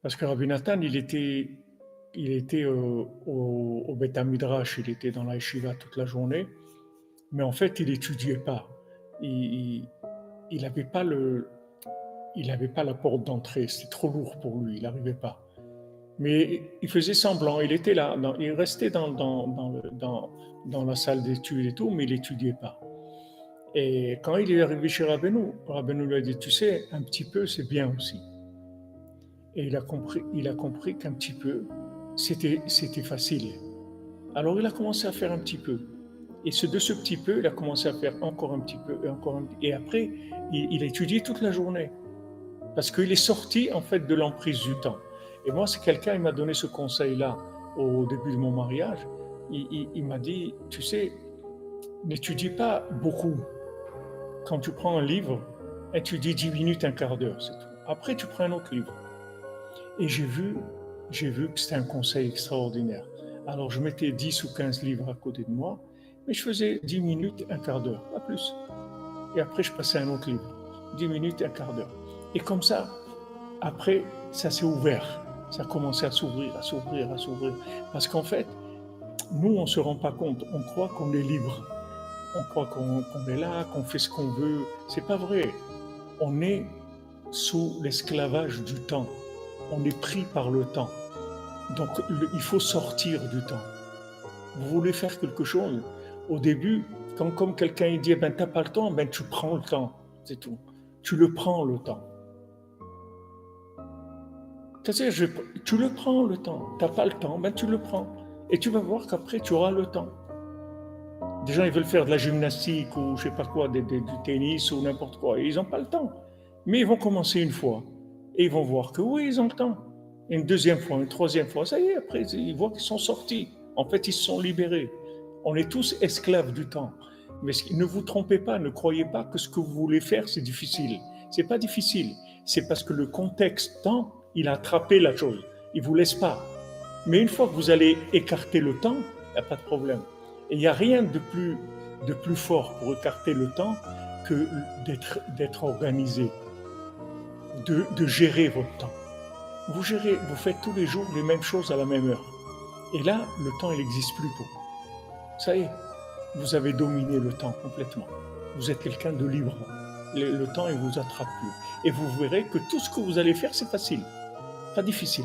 Parce que Rabbi Nathan, il était au Beth Midrash, il était dans la yeshiva toute la journée, mais en fait, il n'étudiait pas. Il il n'avait pas il avait pas la porte d'entrée, c'était trop lourd pour lui, il n'arrivait pas. Mais il faisait semblant, il était là, il restait dans la salle d'études et tout, mais il n'étudiait pas. Et quand il est arrivé chez Rabbeinu lui a dit, tu sais, un petit peu, c'est bien aussi. Et il a compris qu'un petit peu, c'était facile. Alors il a commencé à faire un petit peu. Et de ce petit peu, il a commencé à faire encore un petit peu et encore un petit peu. Et après, il a étudié toute la journée. Parce qu'il est sorti en fait de l'emprise du temps. Et moi, c'est quelqu'un, il m'a donné ce conseil-là au début de mon mariage. Il m'a dit, tu sais, n'étudie pas beaucoup. Quand tu prends un livre, étudie 10 minutes, un quart d'heure, c'est tout. Après, tu prends un autre livre. Et j'ai vu que c'était un conseil extraordinaire. Alors, je mettais 10 ou 15 livres à côté de moi, mais je faisais 10 minutes, un quart d'heure, pas plus. Et après, je passais à un autre livre. 10 minutes, un quart d'heure. Et comme ça, après, ça s'est ouvert. Ça a commencé à s'ouvrir, à s'ouvrir, à s'ouvrir. Parce qu'en fait, nous, on ne se rend pas compte. On croit qu'on est libre. On croit qu'on est là, qu'on fait ce qu'on veut. C'est pas vrai. On est sous l'esclavage du temps. On est pris par le temps. Donc, il faut sortir du temps. Vous voulez faire quelque chose, au début, quand comme quelqu'un il dit, eh ben, t'as pas le temps, ben, tu prends le temps. C'est tout. Tu le prends le temps. Tu le prends le temps. T'as pas le temps, ben, tu le prends. Et tu vas voir qu'après, tu auras le temps. Des gens, ils veulent faire de la gymnastique ou je sais pas quoi, du tennis ou n'importe quoi. Et ils n'ont pas le temps. Mais ils vont commencer une fois. Et ils vont voir que oui, ils ont le temps. Une deuxième fois, une troisième fois. Ça y est, après, ils voient qu'ils sont sortis. En fait, ils se sont libérés. On est tous esclaves du temps. Mais ne vous trompez pas, ne croyez pas que ce que vous voulez faire, c'est difficile. C'est pas difficile. C'est parce que le contexte temps, il a attrapé la chose. Il vous laisse pas. Mais une fois que vous allez écarter le temps, il n'y a pas de problème. Et il n'y a rien de plus fort pour écarter le temps que d'être organisé, de gérer votre temps. Vous faites tous les jours les mêmes choses à la même heure. Et là, le temps, il n'existe plus pour vous. Ça y est, vous avez dominé le temps complètement. Vous êtes quelqu'un de libre. Le temps, il ne vous attrape plus. Et vous verrez que tout ce que vous allez faire, c'est facile, pas difficile.